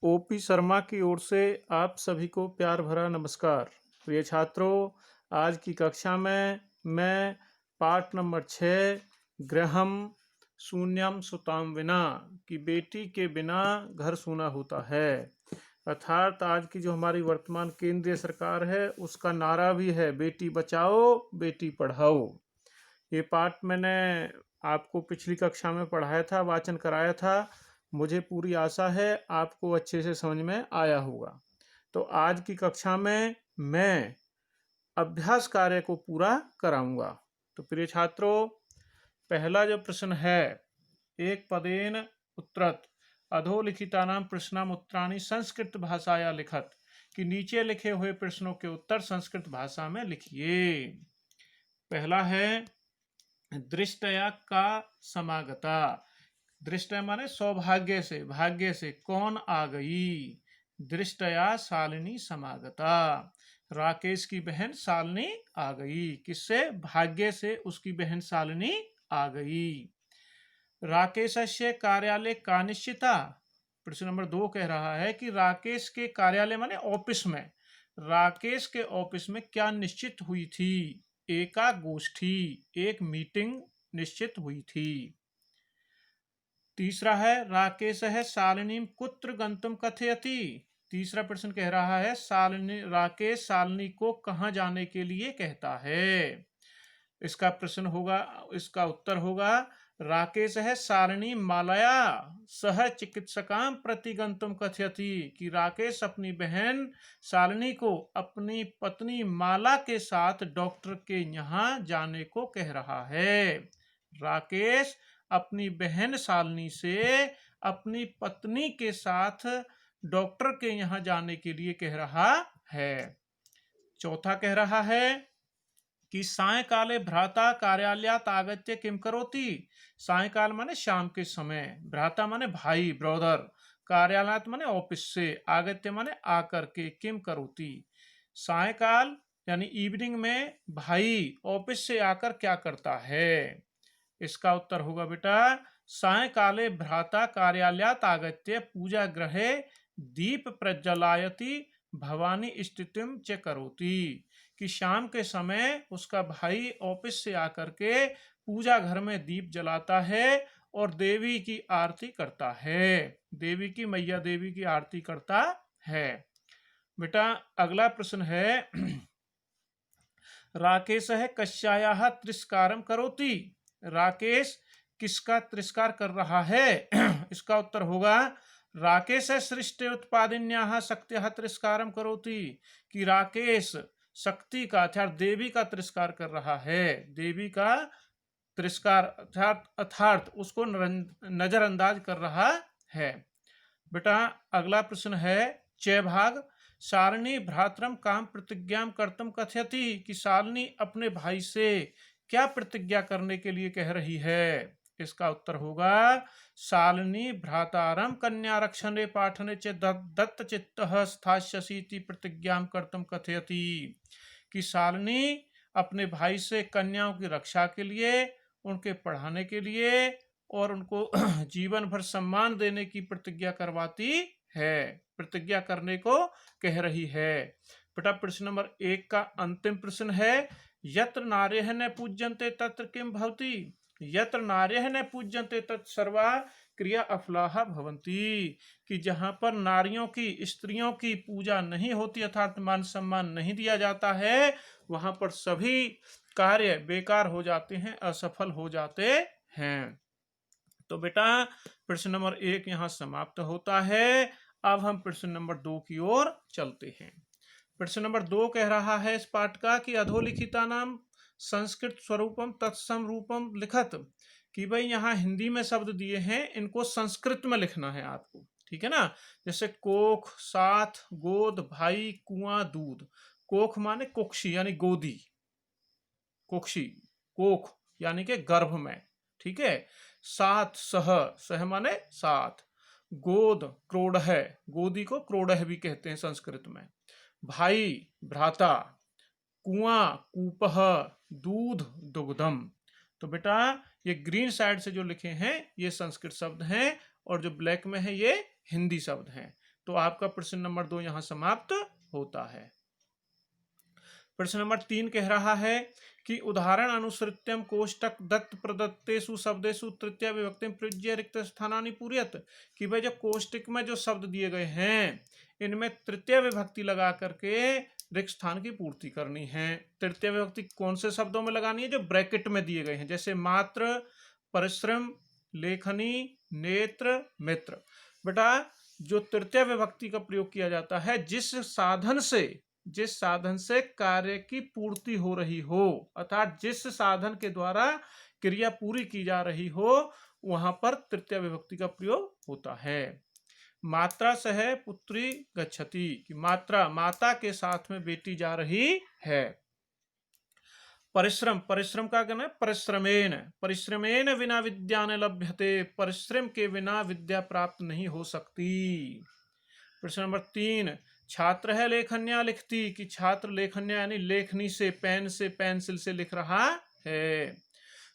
OP Sharma की ओर से आप सभी को प्यार भरा नमस्कार। प्रिय छात्रों, आज की कक्षा में मैं पाठ नंबर 6 गृहम शून्यम सुताम विना की बेटी के बिना घर सूना होता है, अर्थात आज की जो हमारी वर्तमान केंद्रीय सरकार है उसका नारा भी है बेटी बचाओ बेटी पढ़ाओ। ये पाठ मैंने आपको पिछली कक्षा में पढ़ाया था, वाचन कराया था। मुझे पूरी आशा है आपको अच्छे से समझ में आया होगा। तो आज की कक्षा में मैं अभ्यास कार्य को पूरा कराऊंगा। तो प्रिय छात्रों, पहला जो प्रश्न है, एक पदेन उत्तरत अधोलिखितानां प्रश्नाम उत्तराणि संस्कृत भाषाया लिखत, कि नीचे लिखे हुए प्रश्नों के उत्तर संस्कृत भाषा में लिखिए। पहला है दृष्टया का समागता। दृष्टया माने सौभाग्य से, भाग्य से कौन आ गई। दृष्टया शालिनी समागता, राकेश की बहन शालिनी आ गई। किससे? भाग्य से उसकी बहन शालिनी आ गई। राकेशस्य कार्यालय का निश्चिता। प्रश्न नंबर 2 कह रहा है कि राकेश के कार्यालय माने ऑफिस में, राकेश के ऑफिस में क्या निश्चित हुई थी। एका गोष्ठी, एक मीटिंग निश्चित हुई थी। तीसरा है राकेश है शालिनी कुत्र गंतुम कथयति। तीसरा प्रश्न कह रहा है शालिनी, राकेश शालिनी को कहाँ जाने के लिए कहता है। इसका प्रश्न होगा, इसका उत्तर होगा राकेश है शालिनी मालया सह चिकित्सकाम प्रतिगंतुम कथयति, कि राकेश अपनी बहन शालिनी को अपनी पत्नी माला के साथ डॉक्टर के यहाँ जाने को कह रहा है। राकेश अपनी बहन शालिनी से अपनी पत्नी के साथ डॉक्टर के यहाँ जाने के लिए कह रहा है। चौथा कह रहा है कि सायकाले भ्राता कार्यालयात आगत्य किम करोति। सायकाल माने शाम के समय, भ्राता माने भाई ब्रदर, कार्यालयात माने ऑफिस से, आगत्य माने आकर के, किम करोति सायकाल यानी इवनिंग में भाई ऑफिस से आकर क्या करता है। इसका उत्तर होगा बेटा सायकाले भ्राता कार्यालयात आगत्य पूजा गृहे दीप प्रज्वलायति भवानी स्थितिम च करोति, कि शाम के समय उसका भाई ऑफिस से आकर के पूजा घर में दीप जलाता है और देवी की आरती करता है, देवी की, मैया देवी की आरती करता है। बेटा अगला प्रश्न है राकेश है कश्यायाः तिरस्कारम करोति। राकेश किसका तिरस्कार कर रहा है। इसका उत्तर होगा राकेश सृष्टि उत्पादिन्याः शक्त्याः तिरस्कारम करोति, कि राकेश शक्ति का अर्थात देवी का तिरस्कार कर रहा है, देवी का तिरस्कार अर्थात उसको नजरअंदाज कर रहा है। बेटा अगला प्रश्न है च भाग शालिनी भ्रातरम काम प्रतिज्ञा कर्तुम कथयति, कि शालिनी अपने भाई से क्या प्रतिज्ञा करने के लिए कह रही है। इसका उत्तर होगा शालिनी भ्रातारम कन्या रक्षणे पाठने च दत्त चित्तः स्थास्यसीति प्रतिज्ञा कर्तुम कथयति, कि शालिनी अपने भाई से कन्याओं की रक्षा के लिए, उनके पढ़ाने के लिए और उनको जीवन भर सम्मान देने की प्रतिज्ञा करवाती है, प्रतिज्ञा करने को कह रही है। बेटा प्रश्न नंबर 1 का अंतिम प्रश्न है यत्र नार्यः न पूज्यन्ते तत्र किम भवति। यत्र नार्यः न पूज्यन्ते तत्र सर्वा क्रिया अफलाहा भवन्ति, कि जहाँ पर नारियों की, स्त्रियों की पूजा नहीं होती अर्थात मान सम्मान नहीं दिया जाता है, वहां पर सभी कार्य बेकार हो जाते हैं, असफल हो जाते हैं। तो बेटा प्रश्न नंबर 1 यहाँ समाप्त होता है। अब हम प्रश्न नंबर 2 की ओर चलते हैं। प्रश्न नंबर 2 कह रहा है इस पाठ का कि अधोलिखिता नाम संस्कृत स्वरूपम तत्सम रूपम लिखत, कि भाई यहाँ हिंदी में शब्द दिए हैं, इनको संस्कृत में लिखना है आपको, ठीक है ना। जैसे कोख, साथ, गोद, भाई, कुआं, दूध। कोख माने कुक्षी यानी गोदी, कुक्षी, कोख यानी के गर्भ में, ठीक है। साथ, सह, सह माने साथ। गोद, क्रोड़ह, गोदी को क्रोड़ह भी कहते हैं संस्कृत में। भाई, भ्राता। कुआं, कूपह। दूध, दुग्धम। तो बेटा ये ग्रीन साइड से जो लिखे हैं ये संस्कृत शब्द हैं और जो ब्लैक में है ये हिंदी शब्द हैं। तो आपका प्रश्न नंबर 2 यहां समाप्त होता है। प्रश्न नंबर 3 कह रहा है कि उदाहरण अनुसृत्यम कोष्टक दत्त प्रदत्तेषु शब्देषु तृतीय विभक्ति प्रयुज्य रिक्त स्थानानि पूरयत, कि भाई जो कोष्टक में जो शब्द दिए गए हैं इनमें तृतीय विभक्ति लगा करके रिक्त स्थान की पूर्ति करनी है। तृतीय विभक्ति कौन से शब्दों में लगानी है? जो ब्रैकेट में दिए गए हैं, जैसे मात्र, परिश्रम, लेखनी, नेत्र, मित्र। बेटा जो तृतीय विभक्ति का प्रयोग किया जाता है जिस साधन से कार्य की पूर्ति हो रही हो, अर्थात जिस साधन के द्वारा क्रिया पूरी की जा रही हो, वहां पर तृतीय विभक्ति का प्रयोग होता है। मात्रा सह पुत्री गच्छति, कि मात्रा माता के साथ में बेटी जा रही है। परिश्रम का कहना है परिश्रमेन विना विद्या न लभ्यते, परिश्रम के बिना विद्या प्राप्त नहीं हो सकती। प्रश्न नंबर 3, छात्र है लेखन्या लिखती, कि छात्र लेखन्या यानी लेखनी से, पेन से, पेंसिल से लिख रहा है।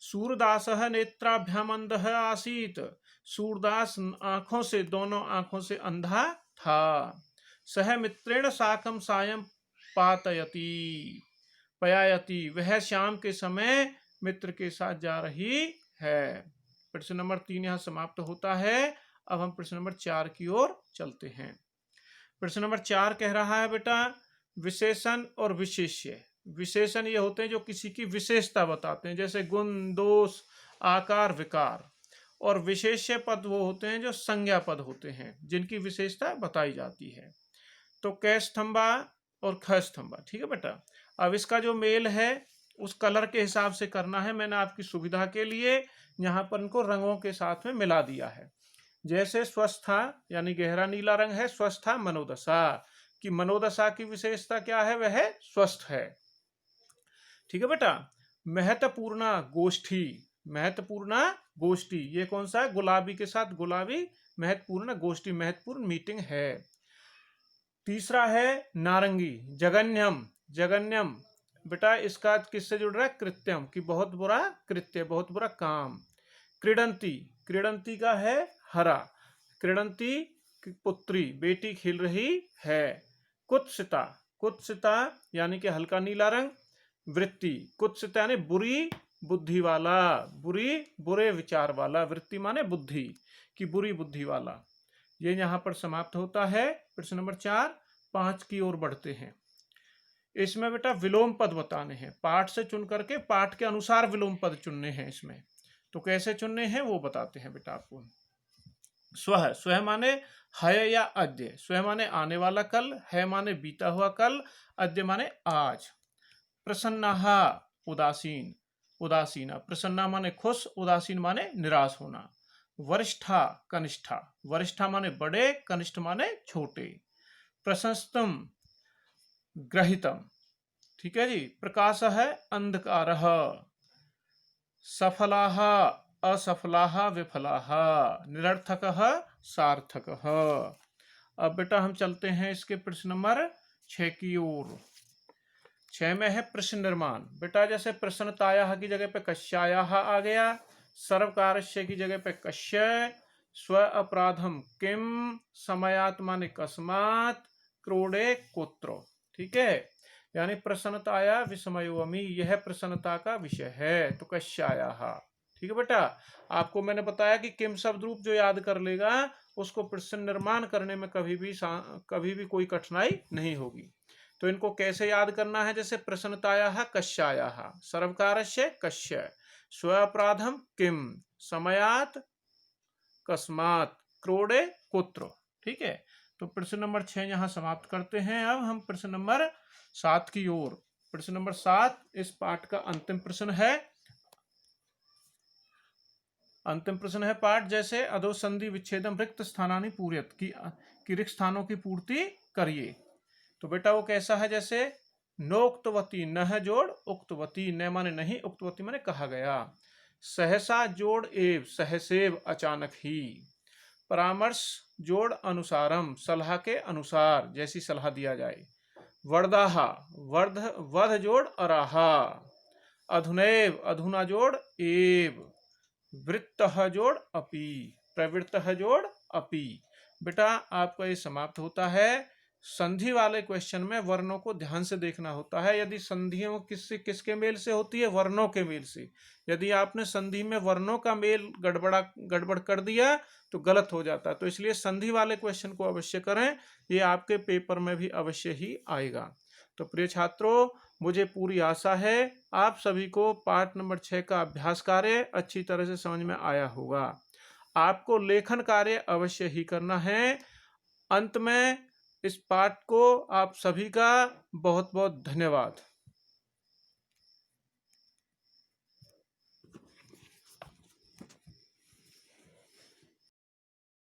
सूरदास नेत्राभ्याम अंधः आसीत, सूरदास आंखों से, दोनों आंखों से अंधा था। सह मित्रेण साकं सायं पयायति, वह शाम के समय मित्र के साथ जा रही है। प्रश्न नंबर 3 यहाँ समाप्त होता है। अब हम प्रश्न नंबर 4 की ओर चलते हैं। प्रश्न नंबर 4 कह रहा है बेटा विशेषण और विशेष्य। विशेषण ये होते हैं जो किसी की विशेषता बताते हैं, जैसे गुण, दोष, आकार, विकार। और विशेष्य पद वो होते हैं जो संज्ञा पद होते हैं, जिनकी विशेषता बताई जाती है। तो क स्तंभा और ख स्तंभा, ठीक है बेटा। अब इसका जो मेल है उस कलर के हिसाब से करना है। मैंने आपकी सुविधा के लिए यहाँ पर इनको रंगों के साथ में मिला दिया है। जैसे स्वस्था यानी गहरा नीला रंग है, स्वस्था मनोदशा, कि मनोदशा की विशेषता क्या है? वह स्वस्थ है, ठीक है बेटा। महत्वपूर्ण गोष्ठी, ये कौन सा है? गुलाबी के साथ गुलाबी, महत्वपूर्ण गोष्ठी, महत्वपूर्ण मीटिंग है। तीसरा है नारंगी, जगन्यम बेटा इसका किससे जुड़ रहा है? कृत्यम, कि बहुत बुरा कृत्य, बहुत बुरा काम। क्रीडंती का है हरा, क्रीडंती पुत्री, बेटी खेल रही है। कुत्सिता यानी कि हल्का नीला रंग। वृत्ति, कुत्सिता यानी बुरी बुद्धि वाला, बुरे विचार वाला। वृत्ति माने बुद्धि, कि बुरी बुद्धि वाला। ये यहाँ पर समाप्त होता है प्रश्न नंबर 4। 5 की ओर बढ़ते हैं। इसमें बेटा विलोम पद बताने हैं, पाठ से चुन करके पाठ के अनुसार विलोम पद चुनने हैं इसमें। तो कैसे चुनने हैं वो बताते हैं बेटा आपको। स्व माने है या अद्य, स्व माने आने वाला कल, है माने बीता हुआ कल, अद्य माने आज। प्रसन्ना उदासीना, प्रसन्ना माने खुश, उदासीन माने निराश होना। वरिष्ठा कनिष्ठा, वरिष्ठा माने बड़े, कनिष्ठ माने छोटे। प्रशस्तम ग्रहितम, ठीक है जी। प्रकाश है अंधकार। सफलाः असफलाः विफलाः, निरर्थक सार्थक। अब बेटा हम चलते हैं इसके प्रश्न नंबर 6 की ओर। 6 में है प्रश्न निर्माण। बेटा जैसे प्रश्नतायाः की जगह पे कस्यायाः आ गया, सर्वकारस्य की जगह पे कस्य, स्व अपराधम किम, समयात् माने कस्मात्, क्रोडे कुत्र, ठीक है। यानी प्रसन्नताया विस्मयोमि, यह प्रसन्नता का विषय है। तो कस्यायाः, ठीक है बेटा। आपको मैंने बताया कि किम शब्द रूप जो याद कर लेगा उसको प्रश्न निर्माण करने में कभी भी कोई कठिनाई नहीं होगी। तो इनको कैसे याद करना है? जैसे प्रसन्नतायाः कस्यायाः, सर्वकारस्य कस्य, स्वापराधम किम, समयात् कस्मात्, क्रोडे कुत्र, ठीक है। तो प्रश्न नंबर 6 यहाँ समाप्त करते हैं। अब हम प्रश्न नंबर 7 की ओर। प्रश्न नंबर 7 इस पाठ का अंतिम प्रश्न है। पाठ जैसे अधोसंधि विच्छेदम रिक्त स्थानानि पूरयत, की रिक्त स्थानों की पूर्ति करिए। तो बेटा वो कैसा है? जैसे नोक्तवती, नह जोड़ उक्तवती, न माने नहीं, उक्तवती माने कहा गया। सहसा जोड़ एव, सहसेव अचानक ही। परामर्श जोड़ अनुसारम, सलाह के अनुसार, जैसी सलाह दिया जाए। वर्दाहा, वध जोड़ अराहा। अधुनैव, अधुना जोड़ एव। वृत्तः जोड़ अपि, प्रवृत्तः जोड़ अपि। बेटा आपका ये समाप्त होता है। संधि वाले क्वेश्चन में वर्णों को ध्यान से देखना होता है। यदि संधियों किसके मेल से होती है? वर्णों के मेल से। यदि आपने संधि में वर्णों का मेल गड़बड़ कर दिया तो गलत हो जाता है। तो इसलिए संधि वाले क्वेश्चन को अवश्य करें, ये आपके पेपर में भी अवश्य ही आएगा। तो प्रिय छात्रों, मुझे पूरी आशा है आप सभी को पाठ नंबर 6 का अभ्यास कार्य अच्छी तरह से समझ में आया होगा। आपको लेखन कार्य अवश्य ही करना है। अंत में इस पाठ को आप सभी का बहुत बहुत धन्यवाद।